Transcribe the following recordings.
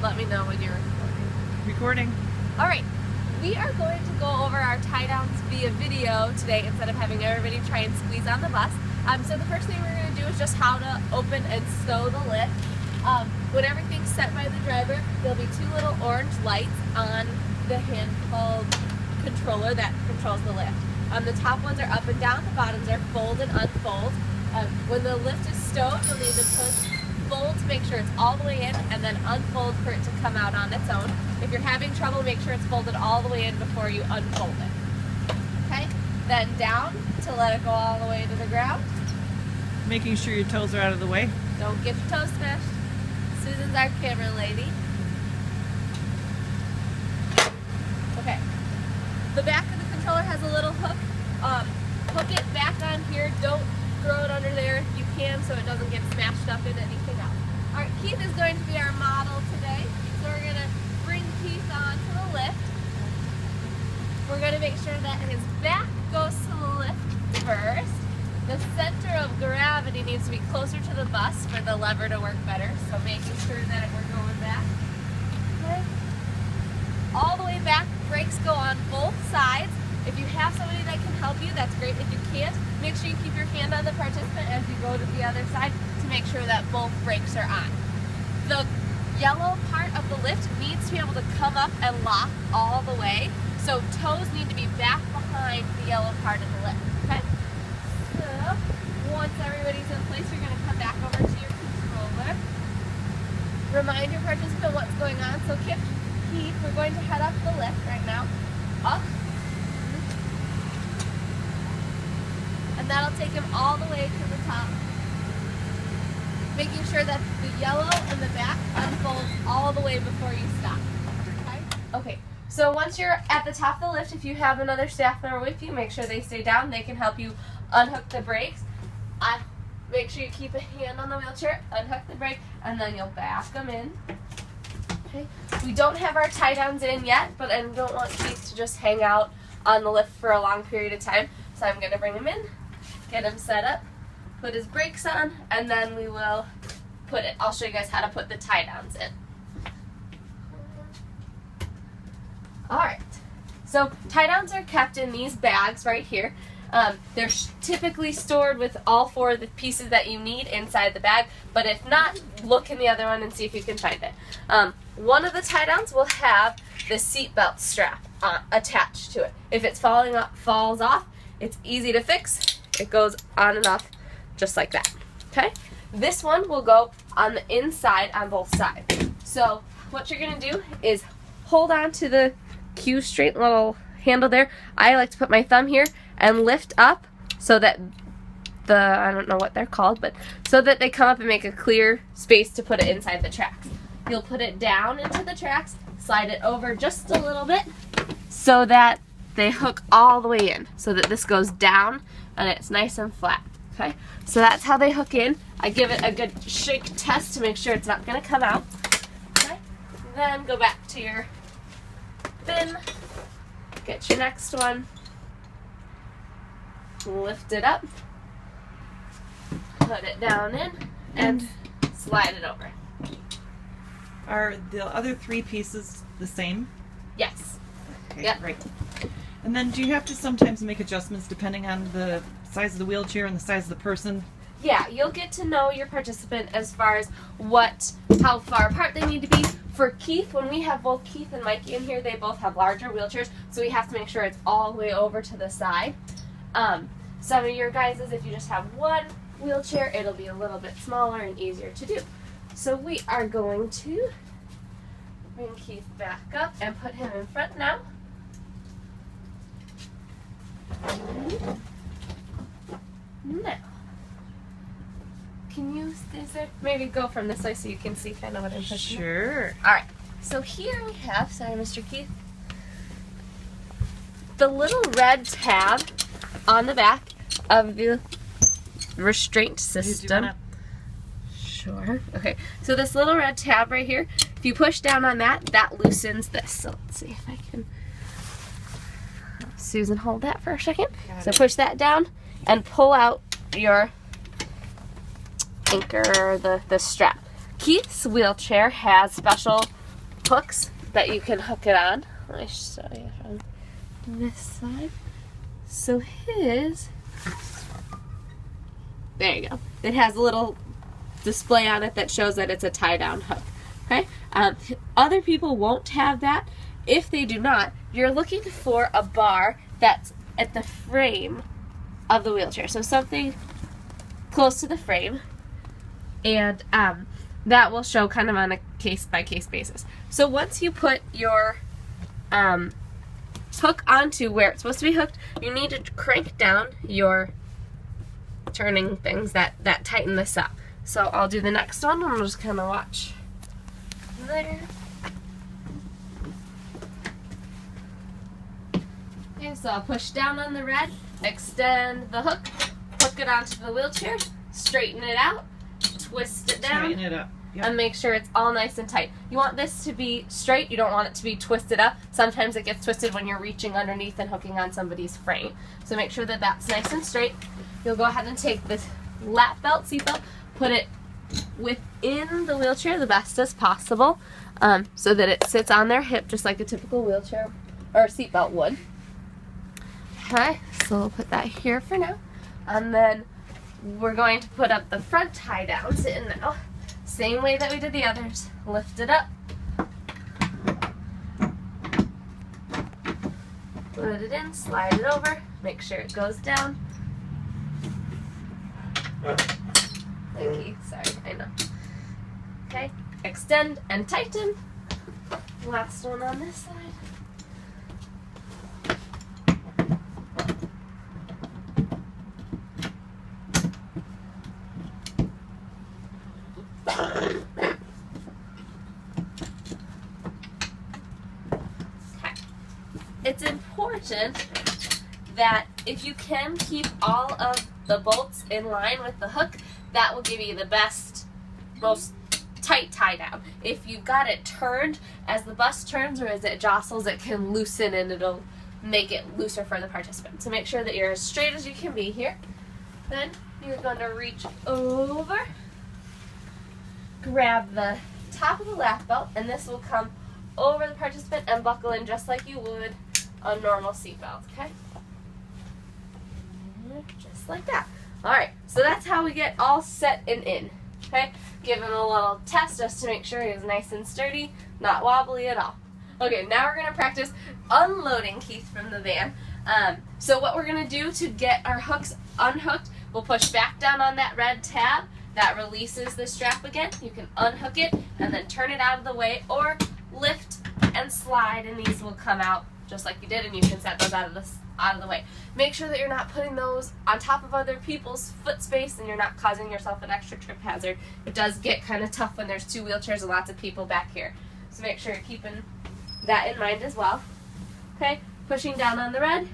let me know when you're recording. Recording. All right, we are going to go over our tie downs via video today instead of having everybody try and squeeze on the bus. So the first thing we're going to do is just how to open and stow the lift. When everything's set by the driver, there'll be two little orange lights on the handheld controller that controls the lift. The top ones are up and down, the bottoms are fold and unfold. When the lift is stowed, you'll need to push fold to make sure it's all the way in, and then unfold for it to come out on its own. If you're having trouble, make sure it's folded all the way in before you unfold it. Okay? Then down to let it go all the way to the ground. Making sure your toes are out of the way. Don't get your toes smashed. Susan's our camera lady. Okay. The back of the controller has a little hook. Hook it back on here. Don't throw it under there if you can so it doesn't get smashed up in anything else. Alright, Keith is going to be our model today. So we're going to bring Keith onto the lift. We're going to make sure that his back goes to the lift first. The center of gravity needs to be closer to the bus for the lever to work better. So making sure that we're going back. Okay. All the way back, brakes go on both sides. If you have somebody that can help you, that's great. If you can't, make sure you keep your hand on the participant as you go to the other side to make sure that both brakes are on. The yellow part of the lift needs to be able to come up and lock all the way. So toes need to be back behind the yellow part of the lift. Okay? So once everybody's in place, you're going to come back over to your controller. Remind your participant what's going on. So Keith, we're going to head up the lift right now. Up. And that'll take him all the way to the top. Making sure that the yellow and the back unfolds all the way before you stop. Okay, so once you're at the top of the lift, if you have another staff member with you, make sure they stay down. They can help you unhook the brakes. Make sure you keep a hand on the wheelchair, unhook the brake, and then you'll back them in. Okay. We don't have our tie downs in yet, but I don't want Keith to just hang out on the lift for a long period of time. So I'm going to bring him in, get him set up, put his brakes on, and then we will I'll show you guys how to put the tie downs in. Alright, so tie downs are kept in these bags right here. They're typically stored with all four of the pieces that you need inside the bag, but if not, look in the other one and see if you can find it. One of the tie downs will have the seatbelt strap attached to it. If it's falls off, it's easy to fix. It goes on and off just like that. Okay? This one will go on the inside on both sides. So what you're going to do is hold on to the Q straight little handle there. I like to put my thumb here and lift up so that I don't know what they're called, but so that they come up and make a clear space to put it inside the tracks. You'll put it down into the tracks, slide it over just a little bit so that they hook all the way in, so that this goes down and it's nice and flat. Okay, so that's how they hook in. I give it a good shake test to make sure it's not going to come out. Okay, then go back to your bin, get your next one, lift it up, put it down in, and slide it over. Are the other three pieces the same? Yes. Okay, yep. Great. And then do you have to sometimes make adjustments depending on the size of the wheelchair and the size of the person? Yeah, you'll get to know your participant as far as how far apart they need to be. For Keith, when we have both Keith and Mikey in here, they both have larger wheelchairs, so we have to make sure it's all the way over to the side. Some of your guys, if you just have one wheelchair, it'll be a little bit smaller and easier to do. So we are going to bring Keith back up and put him in front now. Now, can you maybe go from this way so you can see kind of what I'm pushing? Sure. Alright, so here we have, sorry Mr. Keith, the little red tab on the back of the restraint system. Sure. Okay, so this little red tab right here, if you push down on that, that loosens this. So let's see if I can. Susan, hold that for a second. So push that down and pull out your anchor, or the strap. Keith's wheelchair has special hooks that you can hook it on. Let me show you from this side. So his, there you go. It has a little display on it that shows that it's a tie-down hook. Okay. Other people won't have that. If they do not, you're looking for a bar that's at the frame of the wheelchair. So something close to the frame, and that will show kind of on a case-by-case basis. So once you put your hook onto where it's supposed to be hooked, you need to crank down your turning things that tighten this up. So I'll do the next one, and we'll just kind of watch there. Okay, so I'll push down on the red, extend the hook it onto the wheelchair, straighten it out, twist it down, Tighten it up. Yep. and make sure it's all nice and tight. You want this to be straight, you don't want it to be twisted up. Sometimes it gets twisted when you're reaching underneath and hooking on somebody's frame. So make sure that that's nice and straight. You'll go ahead and take this lap belt, seat belt, put it within the wheelchair the best as possible, so that it sits on their hip just like a typical wheelchair or seat belt would. Okay, so we'll put that here for now. And then we're going to put up the front tie downs in now. Same way that we did the others. Lift it up. Put it in, slide it over, make sure it goes down. Thank you, sorry, I know. Okay, extend and tighten. Last one on this side. It's important that if you can keep all of the bolts in line with the hook, that will give you the best, most tight tie down. If you've got it turned, as the bus turns or as it jostles, it can loosen and it'll make it looser for the participant. So make sure that you're as straight as you can be here. Then you're going to reach over, grab the top of the lap belt, and this will come over the participant and buckle in just like you would a normal seatbelt, okay? Just like that. Alright, so that's how we get all set and in, okay? Give him a little test just to make sure he was nice and sturdy, not wobbly at all. Okay, now we're going to practice unloading Keith from the van. So what we're going to do to get our hooks unhooked, we'll push back down on that red tab. That releases the strap again. You can unhook it and then turn it out of the way, or lift and slide, and these will come out just like you did, and you can set those out of the way. Make sure that you're not putting those on top of other people's foot space and you're not causing yourself an extra trip hazard. It does get kind of tough when there's two wheelchairs and lots of people back here. So make sure you're keeping that in mind as well. Okay, pushing down on the red.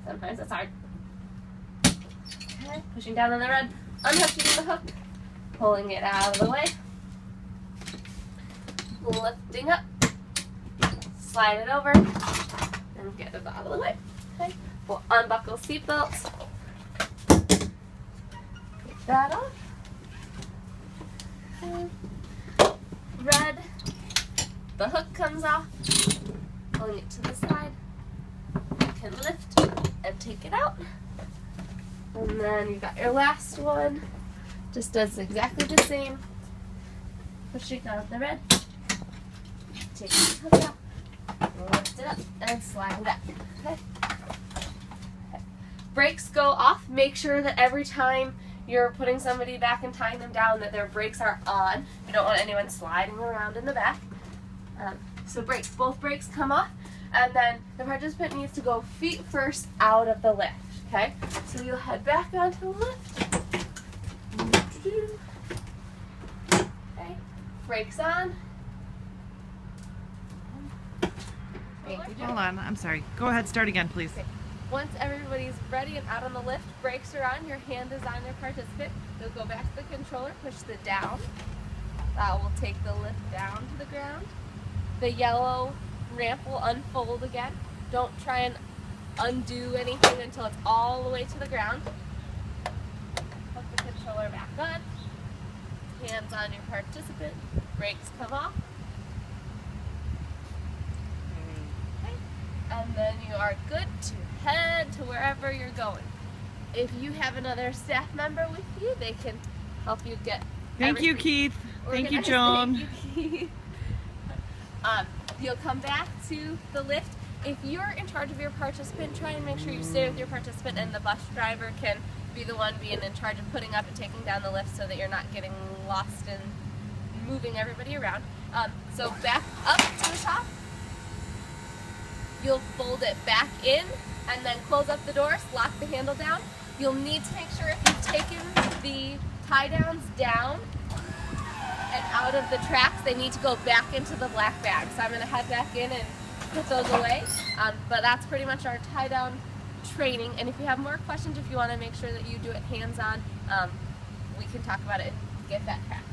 Sometimes that's hard. Okay, pushing down on the red, unhooking the hook, pulling it out of the way, lifting up, slide it over, and get it out of the way. Okay, we'll unbuckle seatbelts, take that off. Okay. Red, the hook comes off, pulling it to the side, you can lift and take it out. And then you've got your last one, just does exactly the same. Pushing out the red, take the hook out, lift it up, and slide it back. Okay. Brakes go off. Make sure that every time you're putting somebody back and tying them down that their brakes are on. You don't want anyone sliding around in the back. So both brakes come off, and then the participant needs to go feet first out of the lift. Okay, so you'll head back onto the lift. Okay, brakes on. Hold on, I'm sorry. Go ahead, start again, please. Okay. Once everybody's ready and out on the lift, brakes are on, your hand is on your participant. You'll go back to the controller, push the down. That will take the lift down to the ground. The yellow ramp will unfold again. Don't try and undo anything until it's all the way to the ground. Put the controller back on. Hands on your participant. brakes come off. Okay. And then you are good to head to wherever you're going. If you have another staff member with you, they can help you get Thank you, Keith. Thank you, Joan. Thank you, Keith. You'll come back to the lift. If you're in charge of your participant, try and make sure you stay with your participant, and the bus driver can be the one being in charge of putting up and taking down the lift so that you're not getting lost and moving everybody around. So back up to the top. You'll fold it back in and then close up the doors, lock the handle down. You'll need to make sure if you've taken the tie downs down and out of the tracks, they need to go back into the black bag. So I'm going to head back in and put those away. But that's pretty much our tie down training. And if you have more questions, if you want to make sure that you do it hands-on, we can talk about it and get that practice.